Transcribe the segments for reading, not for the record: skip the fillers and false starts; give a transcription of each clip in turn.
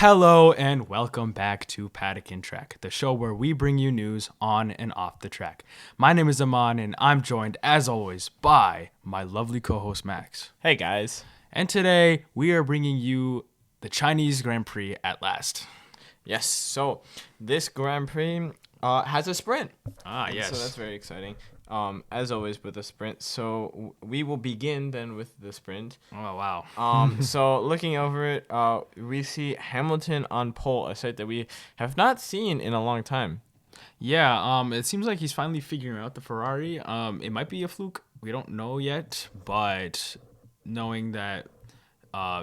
Hello and welcome back to Paddock and Track, the show where we bring you news on and off the track. My name is Amaan and I'm joined, as always, by my lovely co-host Max. Hey guys. And today we are bringing you the Chinese Grand Prix at last. Yes, so this Grand Prix has a sprint. Yes. So that's very exciting. As always with the sprint. So we will begin then with the sprint. Oh, wow. So looking over it, we see Hamilton on pole, a sight that we have not seen in a long time. Yeah, it seems like he's finally figuring out the Ferrari. It might be a fluke. We don't know yet, but knowing that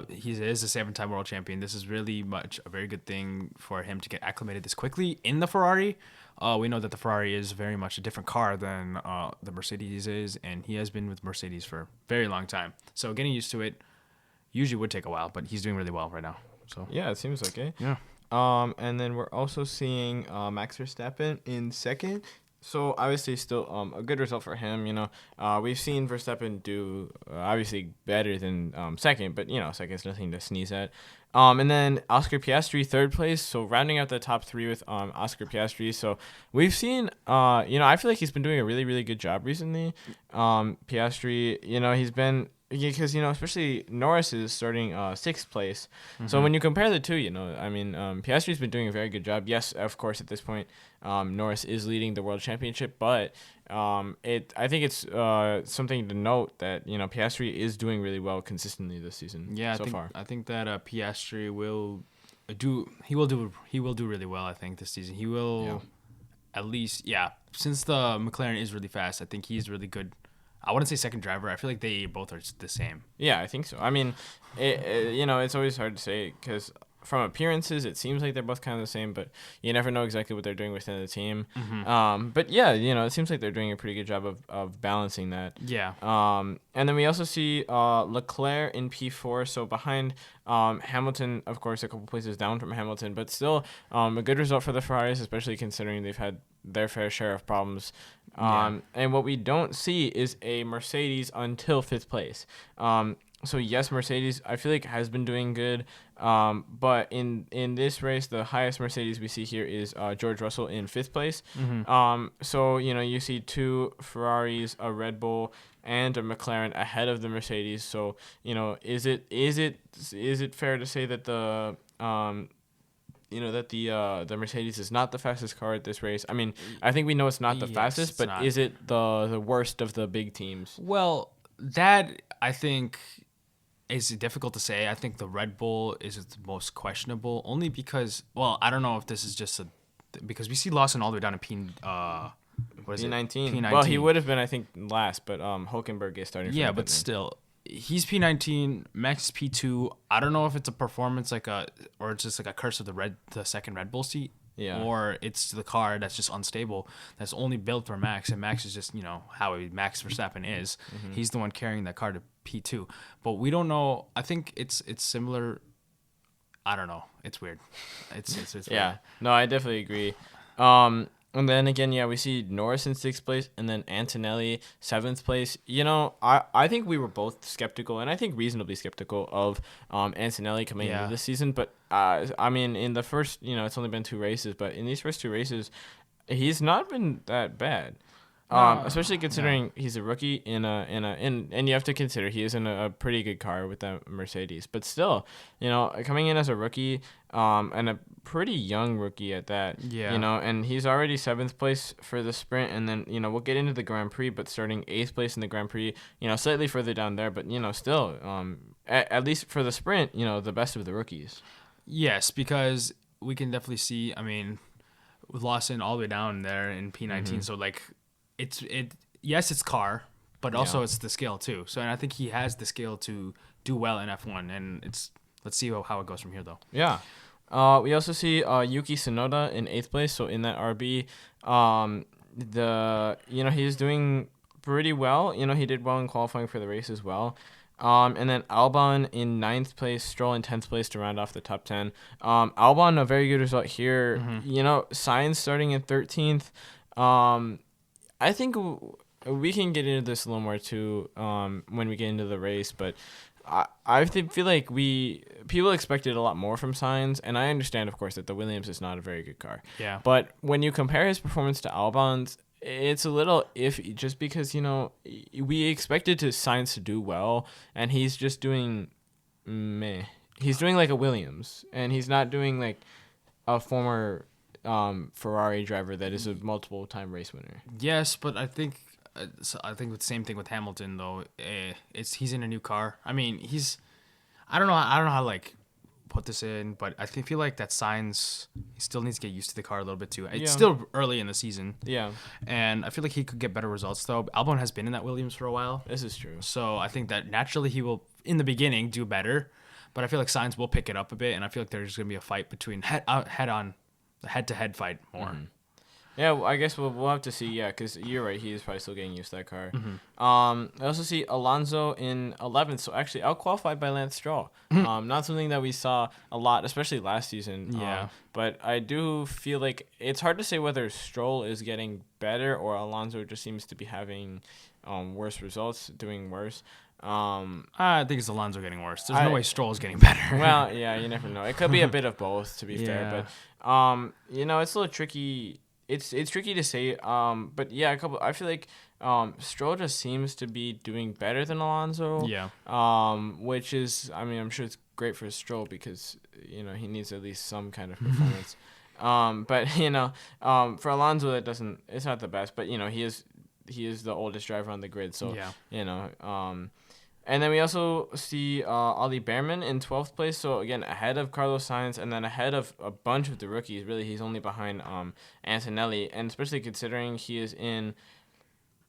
he is a 7-time world champion, this is really much a very good thing for him to get acclimated this quickly in the Ferrari. We know that the Ferrari is very much a different car than the Mercedes is, and he has been with Mercedes for a very long time. So getting used to it usually would take a while, but he's doing really well right now. So Yeah, it seems like it. yeah. And then we're also seeing Max Verstappen in second. So obviously still a good result for him. We've seen Verstappen do obviously better than second, but second's nothing to sneeze at. And then Oscar Piastri third place. So rounding out the top three with Oscar Piastri. So we've seen I feel like he's been doing a really, really good job recently. Piastri, he's been. Because, especially Norris is starting sixth place. Mm-hmm. So when you compare the two, Piastri's been doing a very good job. Yes, of course, at this point, Norris is leading the world championship. But I think it's something to note that, Piastri is doing really well consistently this season far. I think that Piastri will do really well, I think, this season. He will at least, since the McLaren is really fast, I think he's really good. I wouldn't say second driver. I feel like they both are the same. Yeah, I think so. I mean, it's always hard to say because from appearances, it seems like they're both kind of the same, but you never know exactly what they're doing within the team. Mm-hmm. But yeah, it seems like they're doing a pretty good job of balancing that. Yeah. And then we also see Leclerc in P4, so behind Hamilton, of course, a couple places down from Hamilton, but still a good result for the Ferraris, especially considering they've had their fair share of problems. And what we don't see is a Mercedes until fifth place. So yes, Mercedes, I feel like has been doing good. But in this race, the highest Mercedes we see here is George Russell in fifth place. Mm-hmm. So you see two Ferraris, a Red Bull, and a McLaren ahead of the Mercedes. So is it fair to say that the the Mercedes is not the fastest car at this race? I mean, I think we know it's not the fastest, but is it the worst of the big teams? Well, that I think is difficult to say. I think the Red Bull is the most questionable, only because, well, I don't know if this is just because we see Lawson all the way down to P19. P19. Well, he would have been, I think, last, but Hulkenberg is starting. Yeah, but still. He's P19, Max is P2. I don't know if it's a performance or it's just like a curse of the second Red Bull seat. Yeah. Or it's the car that's just unstable, that's only built for Max, and Max is just, how Max Verstappen is. Mm-hmm. He's the one carrying that car to P2. But we don't know. I think it's similar. I don't know. It's weird. It's weird. Yeah. No, I definitely agree. And then again, we see Norris in sixth place and then Antonelli seventh place. I think we were both skeptical, and I think reasonably skeptical of Antonelli coming into this season. But in the first, it's only been 2 races, but in these first 2 races, he's not been that bad. Especially considering he's a rookie and you have to consider he is in a pretty good car with that Mercedes. But still, coming in as a rookie, and a pretty young rookie at that. Yeah. And he's already 7th place for the sprint, and then we'll get into the Grand Prix, but starting 8th place in the Grand Prix, slightly further down there, but still, at least for the sprint, the best of the rookies. Yes, because we can definitely see. I mean, with Lawson all the way down there in P19, mm-hmm. So like. It's car, but also it's the skill too. So, and I think he has the skill to do well in F1, and let's see how it goes from here though. Yeah. We also see Yuki Tsunoda in 8th place, so in that RB, he's doing pretty well. He did well in qualifying for the race as well. And then Albon in 9th place, Stroll in 10th place to round off the top 10. Albon, a very good result here. Mm-hmm. Sainz starting in 13th. I think we can get into this a little more too when we get into the race, but feel like people expected a lot more from Sainz, and I understand, of course, that the Williams is not a very good car. Yeah. But when you compare his performance to Albon's, it's a little iffy, just because we expected Sainz to do well, and he's just doing meh. He's doing like a Williams, and he's not doing like a former Ferrari driver that is a multiple time race winner. Yes, but I think the same thing with Hamilton though. He's in a new car. I mean, I don't know how to like put this in, but I feel like that Sainz, he still needs to get used to the car a little bit too. It's still early in the season. Yeah. And I feel like he could get better results though. Albon has been in that Williams for a while. This is true. So I think that naturally he will in the beginning do better, but I feel like Sainz will pick it up a bit, and I feel like there's going to be a fight between head-to-head fight more. Mm-hmm. Yeah, well, I guess we'll have to see. Yeah, because you're right. He is probably still getting used to that car. Mm-hmm. I also see Alonso in 11th, so actually out-qualified by Lance Stroll. Not something that we saw a lot, especially last season. Yeah. But I do feel like it's hard to say whether Stroll is getting better or Alonso just seems to be having worse results, doing worse. I think it's Alonso getting worse. There's no way Stroll is getting better. Well, yeah, you never know. It could be a bit of both, to be fair. But it's a little tricky. It's tricky to say. But yeah, I feel like Stroll just seems to be doing better than Alonso. Yeah. Which is, I mean, I'm sure it's great for Stroll because he needs at least some kind of performance. But for Alonso, it's not the best. But he is the oldest driver on the grid, so and then we also see Ollie Behrman in 12th place. So, again, ahead of Carlos Sainz and then ahead of a bunch of the rookies. Really, he's only behind Antonelli. And especially considering he is in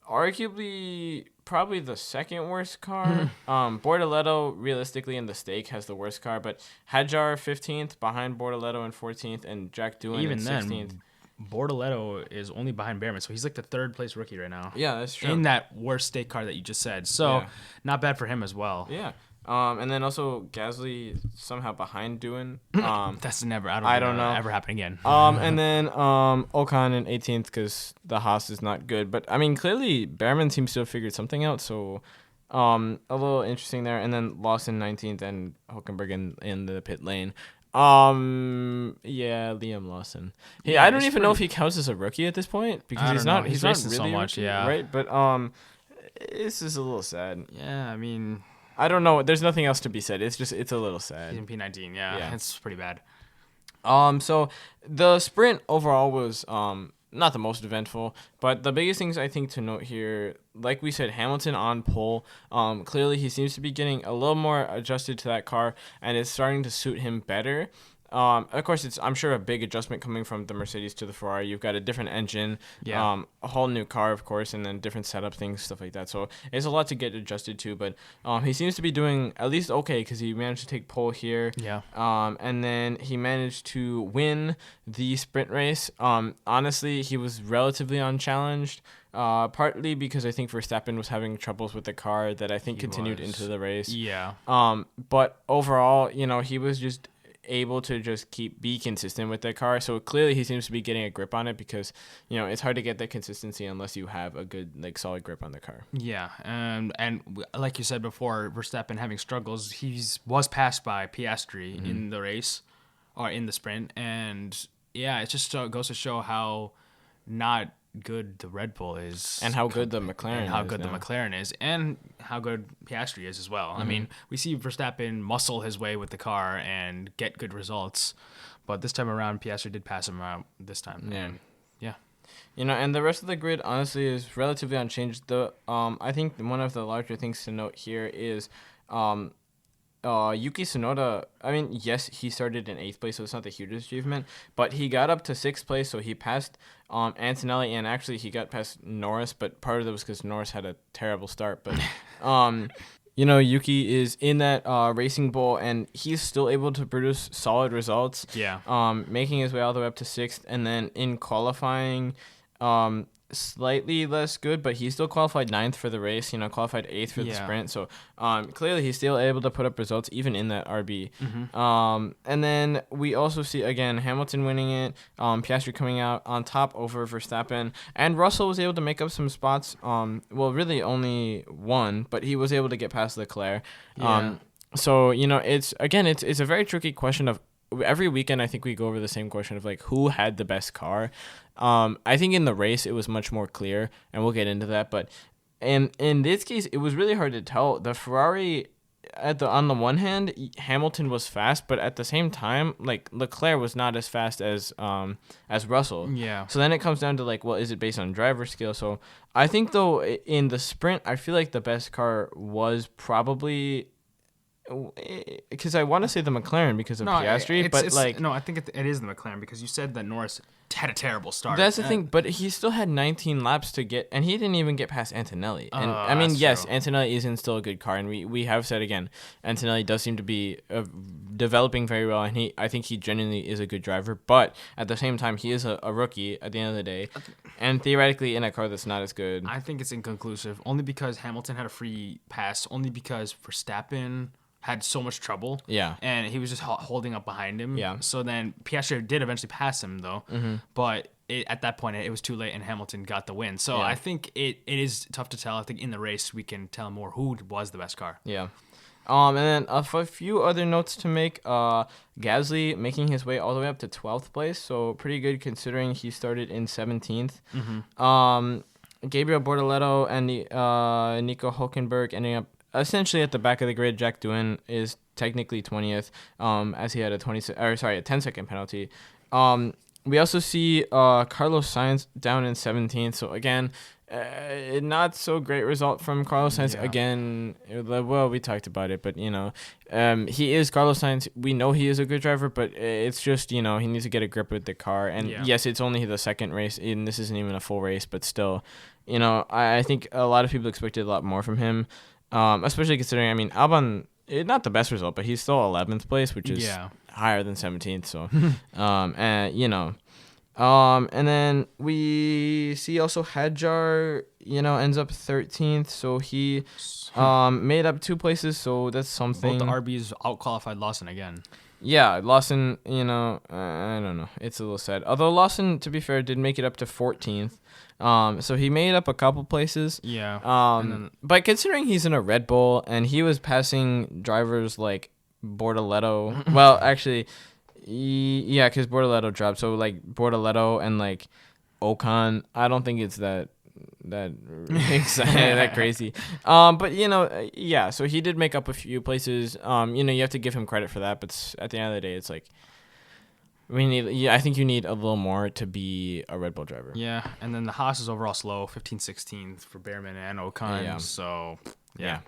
arguably probably the second worst car. Bortoleto, realistically, in the stake has the worst car. But Hadjar 15th behind Bortoleto in 14th and Jack Doohan in 16th. Then, Bortoleto is only behind Behrman, so he's like the third place rookie right now. Yeah, that's true. In that worst stake car that you just said. So, not bad for him as well. Yeah. And then also Gasly somehow behind Doohan. That's never, I don't know. Ever happen again. And then Ocon in 18th because the Haas is not good. But, I mean, clearly Behrman seems to have figured something out, so a little interesting there. And then Lawson 19th and Hülkenberg in the pit lane. Liam Lawson. I don't even know if he counts as a rookie at this point because he's not racing really so much, rookie, right? But this is a little sad. Yeah, I mean, I don't know. There's nothing else to be said. It's a little sad. He's in P19, yeah. It's pretty bad. So the sprint overall was not the most eventful, but the biggest things I think to note here, like we said, Hamilton on pole. Clearly he seems to be getting a little more adjusted to that car, and it's starting to suit him better. Of course, it's I'm sure a big adjustment coming from the Mercedes to the Ferrari. You've got a different engine, a whole new car, of course, and then different setup things, stuff like that. So it's a lot to get adjusted to, but he seems to be doing at least okay because he managed to take pole here. Yeah. And then he managed to win the sprint race. Honestly, he was relatively unchallenged. Partly because I think Verstappen was having troubles with the car that I think continued into the race. Yeah. But overall, he was just able to just be consistent with that car. So clearly he seems to be getting a grip on it because, it's hard to get that consistency unless you have a good, solid grip on the car. Yeah. And like you said before, Verstappen having struggles, he was passed by Piastri in the race or in the sprint. And yeah, it just goes to show how not good the Red Bull is, and how good the McLaren is, and how good Piastri is as well. I mean, we see Verstappen muscle his way with the car and get good results, but this time around, Piastri did pass him out this time. Yeah. And, and the rest of the grid honestly is relatively unchanged. I think one of the larger things to note here is Yuki Tsunoda, I mean, yes, he started in 8th place, so it's not the hugest achievement, but he got up to 6th place, so he passed Antonelli, and actually he got past Norris, but part of it was because Norris had a terrible start, but, Yuki is in that Racing Bull, and he's still able to produce solid results, making his way all the way up to 6th, and then in qualifying, slightly less good, but he still qualified ninth for the race. Qualified eighth for the sprint. So clearly he's still able to put up results even in that RB. And then we also see again Hamilton winning it. Piastri coming out on top over Verstappen, and Russell was able to make up some spots. Well, really only one, but he was able to get past Leclerc. So it's a very tricky question of. Every weekend, I think we go over the same question of like who had the best car. I think in the race it was much more clear, and we'll get into that. But in this case, it was really hard to tell. The Ferrari, on the one hand, Hamilton was fast, but at the same time, like Leclerc was not as fast as Russell. Yeah. So then it comes down to like, well, is it based on driver skill? So I think though in the sprint, I feel like the best car was probably. Because I want to say the McLaren because of Piastri, I think it is the McLaren because you said that Norris had a terrible start. That's the thing, but he still had 19 laps to get, and he didn't even get past Antonelli. And I mean, yes, true. Antonelli isn't still a good car, and we have said again, Antonelli does seem to be developing very well, and I think he genuinely is a good driver. But at the same time, he is a rookie at the end of the day, and theoretically in a car that's not as good. I think it's inconclusive, only because Hamilton had a free pass, only because Verstappen had so much trouble. Yeah. And he was just holding up behind him. Yeah. So then Piastri did eventually pass him, though. But at that point, it was too late, and Hamilton got the win. So I think it is tough to tell. I think in the race, we can tell more who was the best car. Yeah. And then a few other notes to make. Gasly making his way all the way up to 12th place. So pretty good considering he started in 17th. Gabriel Bortoleto and Nico Hulkenberg ending up essentially at the back of the grid. Jack Doohan is technically 20th, as he had a 10-second penalty. We also see Carlos Sainz down in 17th. So again, not so great result from Carlos Sainz. Yeah. Again, well, we talked about it, but he is Carlos Sainz. We know he is a good driver, but it's just he needs to get a grip with the car. And yes, it's only the second race, and this isn't even a full race, but still, I think a lot of people expected a lot more from him. Especially considering, I mean, Albon, not the best result, but he's still 11th place, which is higher than 17th. So, and then we see also Hadjar, ends up 13th. So he made up 2 places. So that's something. Both the RBs out-qualified Lawson again. Yeah, Lawson, I don't know. It's a little sad. Although Lawson, to be fair, did make it up to 14th. So he made up a couple places. Yeah. But considering he's in a Red Bull and he was passing drivers like Bortoleto, well, actually, because Bortoleto dropped. So like Bortoleto and like Ocon, I don't think it's that that crazy. But so he did make up a few places. You have to give him credit for that, but at the end of the day, it's like I think you need a little more to be a Red Bull driver. Yeah, and then the Haas is overall slow, 15th, 16th for Behrman and Ocon. Yeah. So yeah.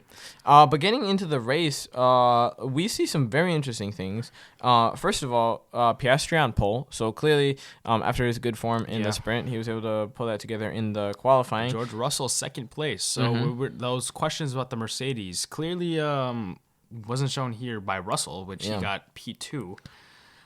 But getting into the race, we see some very interesting things. First of all, Piastri on pole. So clearly, after his good form in the sprint, he was able to pull that together in the qualifying. George Russell, second place. So those questions about the Mercedes clearly wasn't shown here by Russell, which he got P2.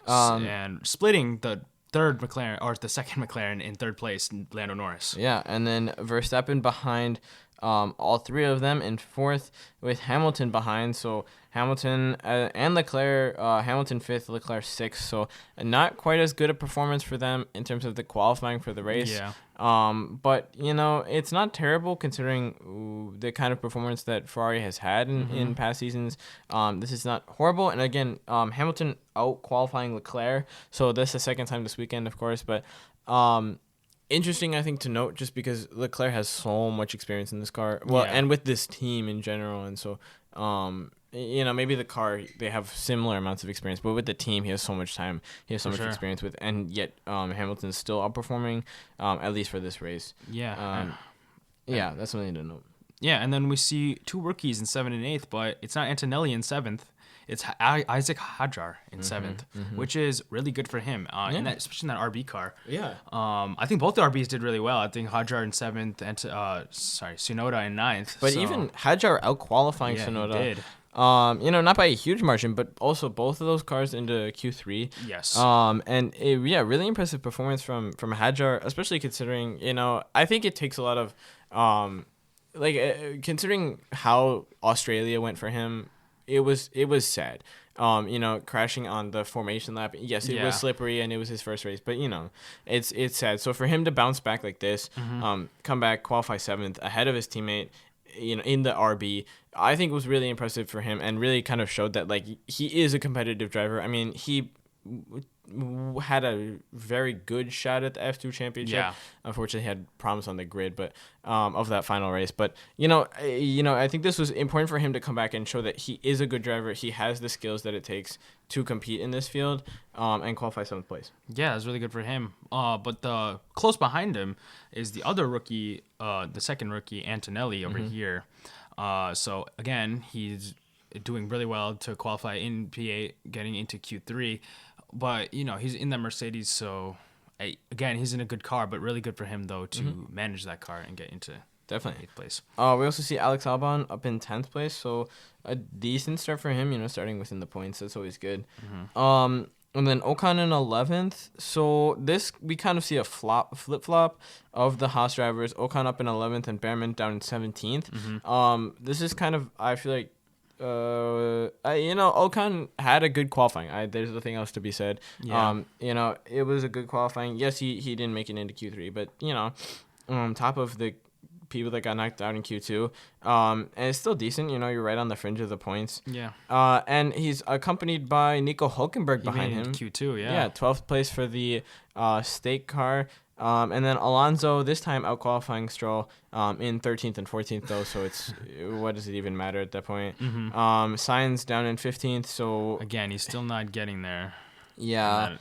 And splitting the third McLaren, or the second McLaren in third place, Lando Norris. Yeah, and then Verstappen behind all 3 of them in 4th, with Hamilton behind. So Hamilton and Leclerc, Hamilton 5th, Leclerc 6th. So not quite as good a performance for them in terms of the qualifying for the race. Yeah. But it's not terrible considering the kind of performance that Ferrari has had in past seasons. This is not horrible. And again, Hamilton out qualifying Leclerc. So that's the second time this weekend, of course. But interesting, I think, to note, just because Leclerc has so much experience in this car. Well, and with this team in general. And so, maybe the car, they have similar amounts of experience, but with the team, he has so much time. He has so much experience with, and yet Hamilton's still outperforming, at least for this race. Yeah. That's something to note. Yeah, and then we see 2 rookies in 7th and 8th, but it's not Antonelli in 7th. It's Isaac Hadjar in 7th, which is really good for him, especially in that RB car. Yeah. I think both the RBs did really well. I think Hadjar in 7th and Tsunoda in 9th. But even Hadjar out qualifying Tsunoda. He did. Not by a huge margin, but also both of those cars into Q3. Yes. Really impressive performance from Hadjar, especially considering, I think it takes a lot of, considering how Australia went for him, it was sad. Crashing on the formation lap. Yes, it was slippery and it was his first race, but it's sad. So for him to bounce back like this, come back, qualify 7th ahead of his teammate, in the RB, I think was really impressive for him and really kind of showed that like he is a competitive driver. I mean, he had a very good shot at the F2 championship. Yeah. Unfortunately, he had problems on the grid, but of that final race. But I think this was important for him to come back and show that he is a good driver. He has the skills that it takes to compete in this field, and qualify 7th place. Yeah, it's really good for him. But the close behind him is the other rookie, the second rookie, Antonelli over here. So again, he's doing really well to qualify in P8, getting into Q3. But, he's in that Mercedes, so, again, he's in a good car, but really good for him, though, to manage that car and get into definitely 8th place. We also see Alex Albon up in 10th place, so a decent start for him, starting within the points. That's always good. And then Ocon in 11th. So this, we kind of see a flip-flop of the Haas drivers. Ocon up in 11th and Behrman down in 17th. This is kind of, I feel like, Ocon had a good qualifying. There's nothing else to be said. Yeah. It was a good qualifying. Yes, he didn't make it into Q3, but top of the people that got knocked out in Q2, and it's still decent. You're right on the fringe of the points. Yeah. And he's accompanied by Nico Hulkenberg behind him. Q2, yeah. Yeah, 12th place for the stake car. And then Alonso this time out qualifying Stroll in 13th and 14th though, so it's what does it even matter at that point? Sainz down in 15th, so again he's still not getting there. Yeah.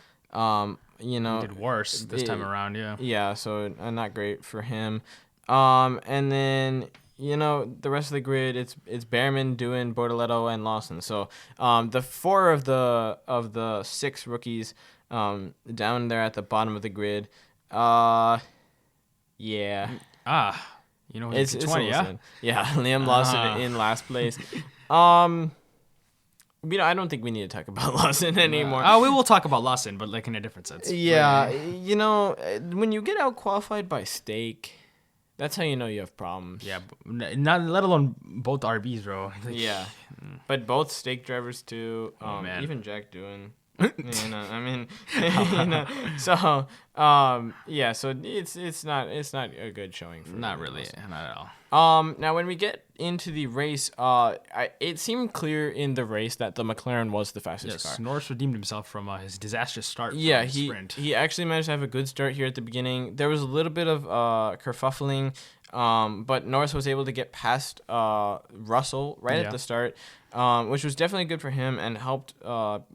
He did worse this time around. Yeah, so not great for him. And then the rest of the grid, it's Behrman, Doohan, Bortoletto, and Lawson. So the 4 of the 6 rookies down there at the bottom of the grid. Yeah. It's 20, yeah? Yeah, Liam Lawson in last place. I don't think we need to talk about Lawson anymore. We will talk about Lawson, but like in a different sense. Yeah, when you get out qualified by stake, that's how you know you have problems. Yeah, not let alone both RBs, bro. Yeah, but both stake drivers too. Man. Even Jack Doohan. So yeah, so it's not a good showing for not really, not at all. Now when we get into the race, it seemed clear in the race that the McLaren was the fastest car. Norris redeemed himself from his disastrous start. Yeah, sprint. He actually managed to have a good start here at the beginning. There was a little bit of kerfuffling, but Norris was able to get past Russell right at the start. Which was definitely good for him and helped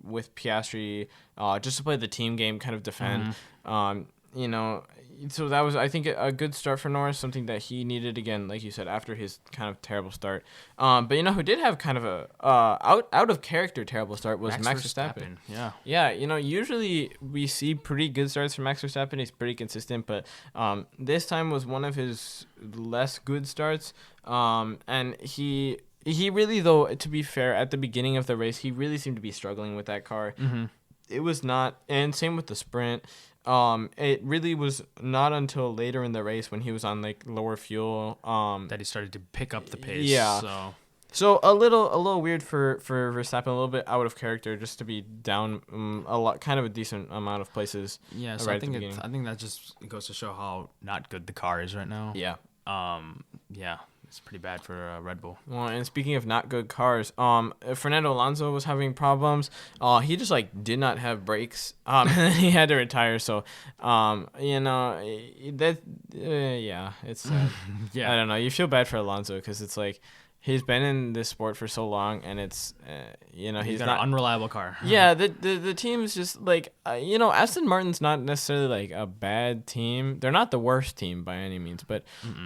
with Piastri just to play the team game, kind of defend. So that was, I think, a good start for Norris, something that he needed, again, like you said, after his kind of terrible start. But who did have kind of a out of character terrible start was Max Verstappen. Yeah, usually we see pretty good starts from Max Verstappen. He's pretty consistent, but this time was one of his less good starts. And he really, though, to be fair, at the beginning of the race, he really seemed to be struggling with that car. It was not, and same with the sprint. It really was not until later in the race when he was on like lower fuel that he started to pick up the pace. Yeah. So a little weird for Verstappen, a little bit out of character, just to be down a lot, kind of a decent amount of places. Yeah. So I think that just goes to show how not good the car is right now. Yeah. Yeah. It's pretty bad for Red Bull. Well, and speaking of not good cars, Fernando Alonso was having problems. He just did not have brakes. And then he had to retire. So, yeah, it's sad. Yeah. I don't know. You feel bad for Alonso because it's like he's been in this sport for so long, and it's he's got not an unreliable car. Yeah, the team's just like Aston Martin's not necessarily like a bad team. They're not the worst team by any means, but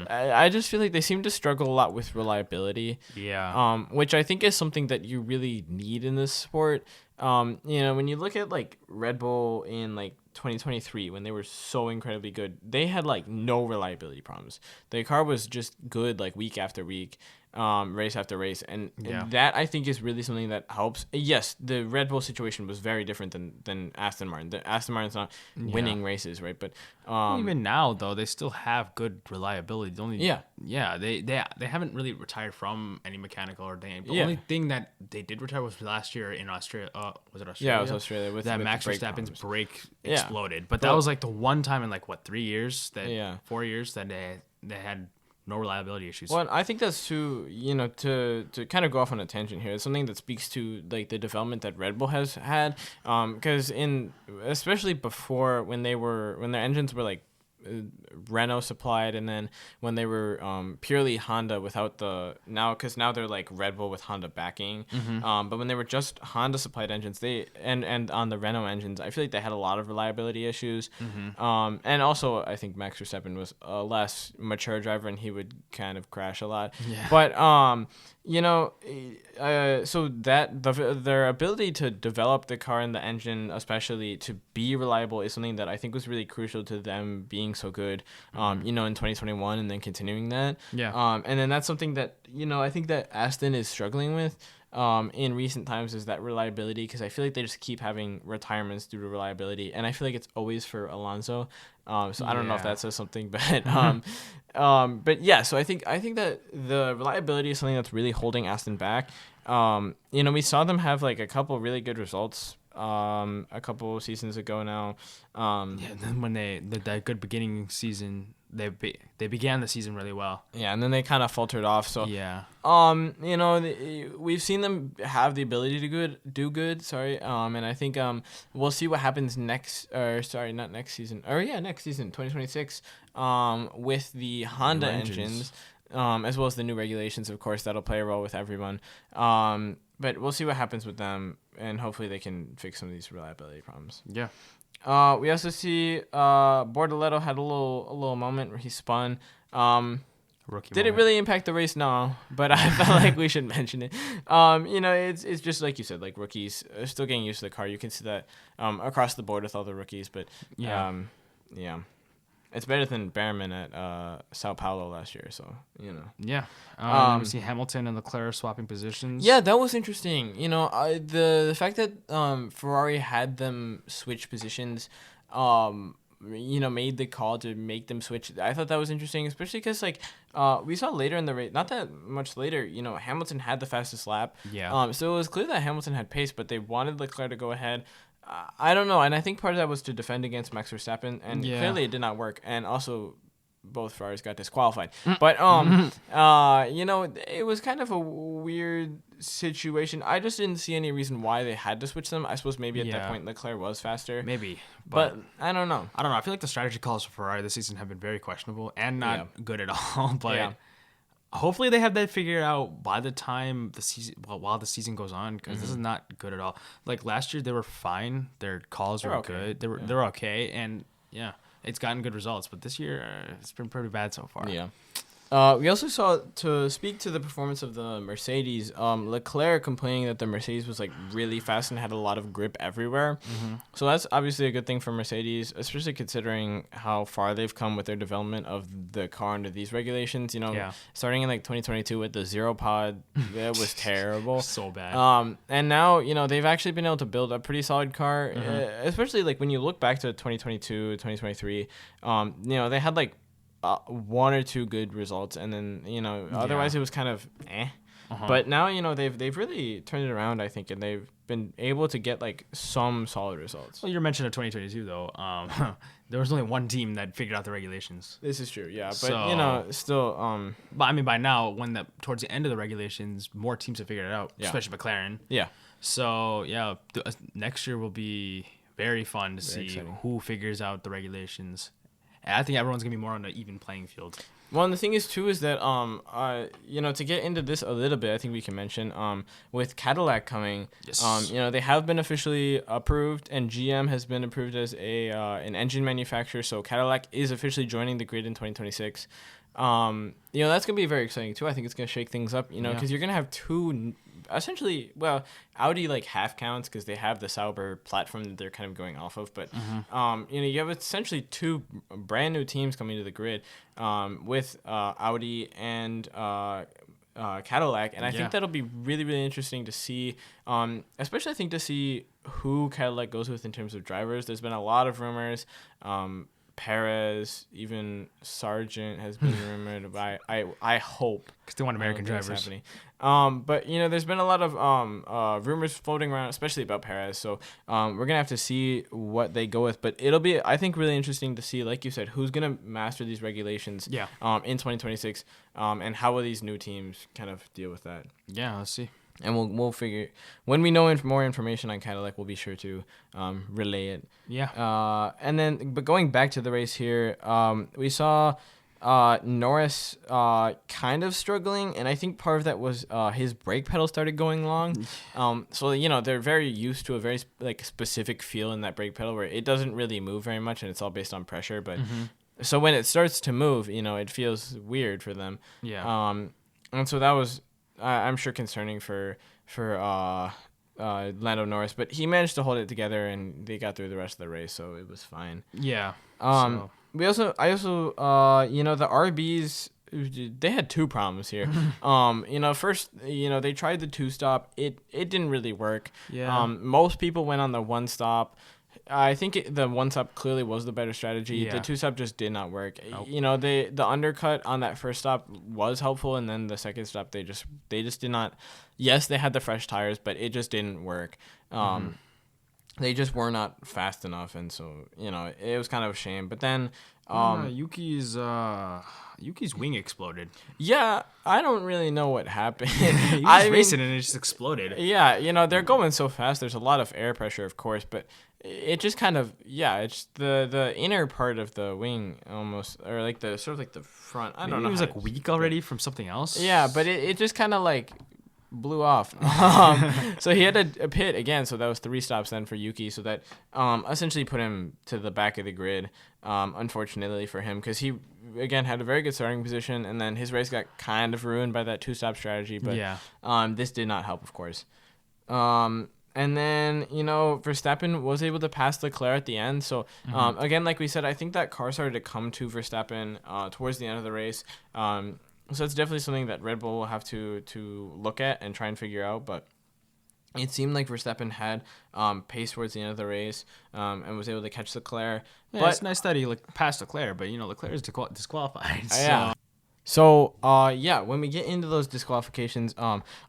I just feel like they seem to struggle a lot with reliability. Yeah. Which I think is something that you really need in this sport. When you look at like Red Bull in like 2023 when they were so incredibly good, they had like no reliability problems. Their car was just good like week after week. race after race, and Yeah. that I think is really something that helps. Yes, the Red Bull situation was very different than Aston Martin. The Aston Martin's not winning races, right? But Well, even now though, they still have good reliability. The only they haven't really retired from any mechanical or thing. The only thing that they did retire was last year in Australia. Was it Australia? Yeah, it was Australia with Max brake Verstappen's problems. brake exploded. But that was like the one time in like what 3 years that 4 years that they had no reliability issues. Well, I think that's too, to kind of go off on a tangent here. It's something that speaks to like the development that Red Bull has had, because especially before when their engines were like Renault supplied, and then when they were purely Honda without because now they're like Red Bull with Honda backing. But when they were just Honda supplied engines, and on the Renault engines, I feel like they had a lot of reliability issues. And also I think Max Verstappen was a less mature driver, and he would kind of crash a lot. Yeah. But so that their ability to develop the car and the engine, especially to be reliable, is something that I think was really crucial to them being so good, in 2021 and then continuing that. Yeah. And then that's something that, I think that Aston is struggling with in recent times, is that reliability, because I feel like they just keep having retirements due to reliability, and I feel like it's always for Alonso. So I don't know if that says something, but yeah, so I think that the reliability is something that's really holding Aston back. We saw them have like a couple really good results a couple seasons ago now. And then when that good beginning season, they began the season really well. Yeah, and then they kind of faltered off. So yeah, we've seen them have the ability to do good. And I think we'll see what happens next. Not next season. Next season, 2026. With the Honda engines. As well as the new regulations, of course, that'll play a role with everyone. But we'll see what happens with them, and hopefully they can fix some of these reliability problems. Yeah. We also see Bortoleto had a little moment where he spun. Did it really impact the race? No, but I felt like we should mention it. It's just like you said, like rookies are still getting used to the car. You can see that across the board with all the rookies, but yeah. It's better than Behrman at Sao Paulo last year, so, Yeah. We see Hamilton and Leclerc swapping positions. Yeah, that was interesting. The fact that Ferrari had them switch positions, made the call to make them switch. I thought that was interesting, especially because, we saw later in the race, not that much later, Hamilton had the fastest lap. Yeah. So it was clear that Hamilton had pace, but they wanted Leclerc to go ahead. I don't know, and I think part of that was to defend against Max Verstappen, and clearly it did not work. And also, both Ferraris got disqualified. But it was kind of a weird situation. I just didn't see any reason why they had to switch them. I suppose maybe at that point Leclerc was faster. Maybe, but I don't know. I feel like the strategy calls for Ferrari this season have been very questionable and not good at all. But hopefully they have that figured out by the time the season, while the season goes on, because this is not good at all. Like last year, they were fine. Their calls were good. They're okay, and it's gotten good results. But this year, it's been pretty bad so far. Yeah. We also saw, to speak to the performance of the Mercedes, Leclerc complaining that the Mercedes was like really fast and had a lot of grip everywhere. So that's obviously a good thing for Mercedes, especially considering how far they've come with their development of the car under these regulations. Starting in like 2022 with the zero pod, that was terrible. So bad. And now, they've actually been able to build a pretty solid car, especially like when you look back to 2022, 2023, they had like one or two good results, and then otherwise it was kind of But now they've really turned it around, I think, and they've been able to get like some solid results. Well, you're mentioning 2022 though. There was only one team that figured out the regulations. This is true, yeah, but still. But I mean, by now, towards the end of the regulations, more teams have figured it out, especially McLaren. Yeah. So next year will be very fun to see who figures out the regulations. And I think everyone's gonna be more on an even playing field. Well, and the thing is too is that to get into this a little bit, I think we can mention with Cadillac coming, they have been officially approved, and GM has been approved as an engine manufacturer. So Cadillac is officially joining the grid in 2026. That's gonna be very exciting too. I think it's gonna shake things up, because you're gonna have two. Essentially, Audi like half counts because they have the Sauber platform that they're kind of going off of, but you have essentially two brand new teams coming to the grid with Audi and Cadillac, and I think that'll be really, really interesting to see. Especially I think to see who Cadillac goes with in terms of drivers. There's been a lot of rumors. Perez, even Sargent has been rumored. But I hope because they want American drivers. But there's been a lot of rumors floating around, especially about Perez. So we're gonna have to see what they go with. But it'll be, I think, really interesting to see, like you said, who's gonna master these regulations. Yeah. In 2026. And how will these new teams kind of deal with that? Yeah, let's see. And we'll figure, when we know more information on Cadillac, we'll be sure to relay it. Yeah. And then, but going back to the race here, we saw Norris kind of struggling, and I think part of that was his brake pedal started going long. So they're very used to a very specific feel in that brake pedal where it doesn't really move very much, and it's all based on pressure. But so when it starts to move, it feels weird for them. Yeah. And so that was, I'm sure, concerning for Lando Norris, but he managed to hold it together, and they got through the rest of the race, so it was fine. Yeah. I also the RBs, they had two problems here. First, they tried the 2-stop. It didn't really work. Yeah. Most people went on the 1-stop. I think the 1-stop clearly was the better strategy. Yeah. The 2-stop just did not work. Nope. The undercut on that first stop was helpful, and then the second stop they just did not. Yes, they had the fresh tires, but it just didn't work. They just were not fast enough, and so it was kind of a shame. But then Yuki's wing exploded. Yeah, I don't really know what happened. He was racing and it just exploded. Yeah, they're going so fast. There's a lot of air pressure, of course, but it just kind of, it's the inner part of the wing almost, or like the sort of like the front. I don't know. It was weak already from something else. Yeah, but it just kind of blew off. So he had a pit again, so that was 3 stops then for Yuki, so that essentially put him to the back of the grid, unfortunately for him, because he again had a very good starting position, and then his race got kind of ruined by that 2-stop strategy, but this did not help, of course. And then, Verstappen was able to pass Leclerc at the end. So, again, like we said, I think that car started to come to Verstappen towards the end of the race. So it's definitely something that Red Bull will have to look at and try and figure out. But it seemed like Verstappen had pace towards the end of the race and was able to catch Leclerc. Yeah, it's nice that he passed Leclerc, but Leclerc is disqualified. So. Yeah. So when we get into those disqualifications,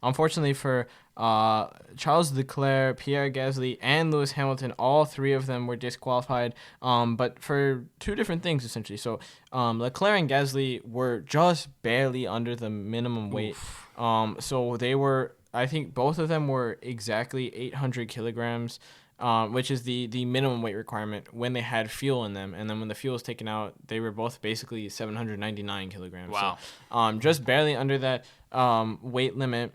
unfortunately for Charles Leclerc, Pierre Gasly, and Lewis Hamilton, all 3 of them were disqualified, but for 2 different things, essentially. So Leclerc and Gasly were just barely under the minimum weight. So they were, I think both of them were exactly 800 kilograms, which is the minimum weight requirement when they had fuel in them. And then when the fuel was taken out, they were both basically 799 kilograms. Wow. So, just barely under that weight limit.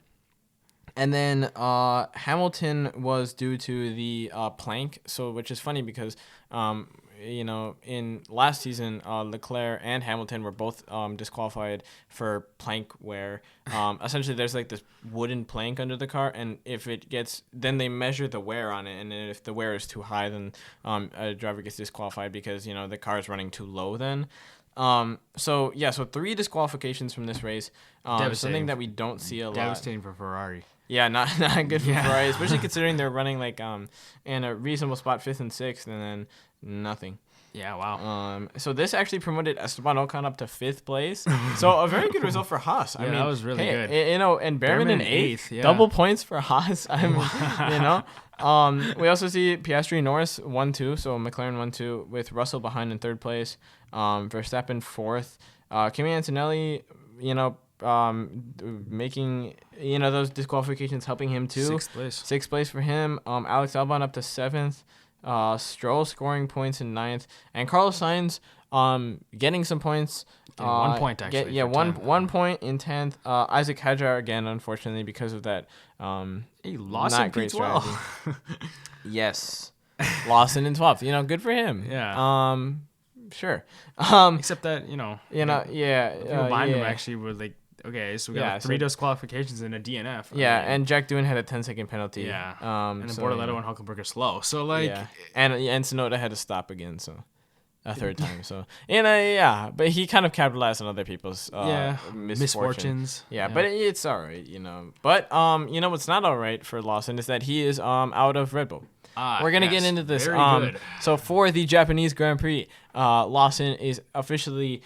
And then Hamilton was due to the plank, which is funny because in last season, Leclerc and Hamilton were both disqualified for plank wear. Essentially, there's this wooden plank under the car, and if it gets, then they measure the wear on it, and if the wear is too high, then a driver gets disqualified because the car is running too low then. So 3 disqualifications from this race. Something that we don't see a lot. Devastating for Ferrari. Yeah, not good for Ferrari, especially considering they're running in a reasonable spot, 5th and 6th, and then nothing. Yeah, wow. So this actually promoted Esteban Ocon up to 5th place. So a very good result for Haas. I mean, that was really good. And Behrman in 8th. Yeah. Double points for Haas. I mean, we also see Piastri Norris 1-2, so McLaren 1-2 with Russell behind in 3rd place. Verstappen 4th. Kimi Antonelli, making those disqualifications helping him too. 6th place for him. Alex Albon up to 7th. Stroll scoring points in 9th, and Carlos Sainz getting some points. 1 point actually. One point in 10th. Isaac Hadjar again, unfortunately, because of that. He lost in P12. Strategy. Yes, Lawson in 12th. Good for him. Yeah. Sure. Except that people yeah. behind him actually were okay, so we got 3 disqualifications and a DNF. And Jack Doohan had a 10-second penalty. Yeah. And then Bortoleto and Hulkenberg are slow. So and Tsunoda had to stop again. So a third time. So but he kind of capitalized on other people's misfortunes. Yeah, but it's all right, But what's not all right for Lawson is that he is out of Red Bull. We're gonna get into this. Very good. So for the Japanese Grand Prix, Lawson is officially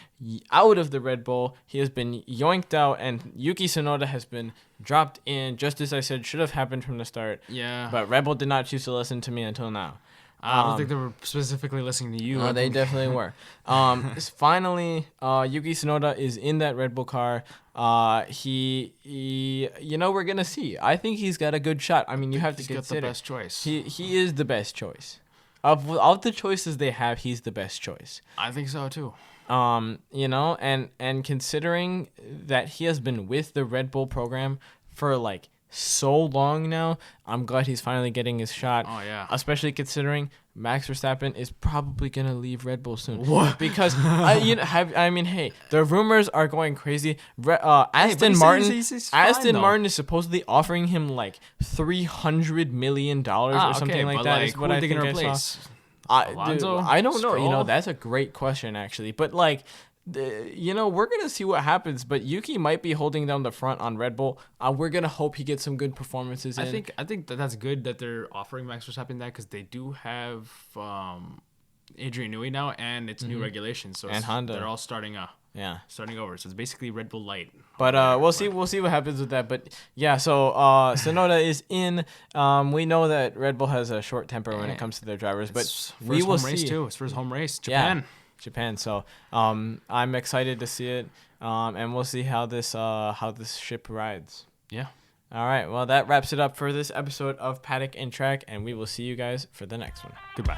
out of the Red Bull. He has been yoinked out, and Yuki Tsunoda has been dropped in. Just as I said, should have happened from the start. Yeah. But Red Bull did not choose to listen to me until now. I don't think they were specifically listening to you. No, they definitely were. Finally, Yuki Tsunoda is in that Red Bull car. He we're gonna see. I think he's got a good shot. I mean, you have to consider the best choice. He is the best choice. Of the choices they have, he's the best choice. I think so too. And considering that he has been with the Red Bull program for like so long now, I'm glad he's finally getting his shot. Oh yeah. Especially considering Max Verstappen is probably gonna leave Red Bull soon. What? Because hey, the rumors are going crazy. Aston Martin is supposedly offering him like $300 million or something like that. Is what I think I saw. I don't know. That's a great question actually, but like. We're gonna see what happens, but Yuki might be holding down the front on Red Bull. We're gonna hope he gets some good performances. I think that's good that they're offering Max Verstappen that, because they do have Adrian Newey now, and it's new regulations, so and Honda. They're all starting over. So it's basically Red Bull Light. But we'll see what happens with that. But yeah, so Tsunoda is in. We know that Red Bull has a short temper when it comes to their drivers, but we will see. It's for his home race, Japan. Yeah. Japan. So I'm excited to see it, and we'll see how this ship rides. Yeah. All right. Well, that wraps it up for this episode of Paddock and Track, and we will see you guys for the next one. Goodbye.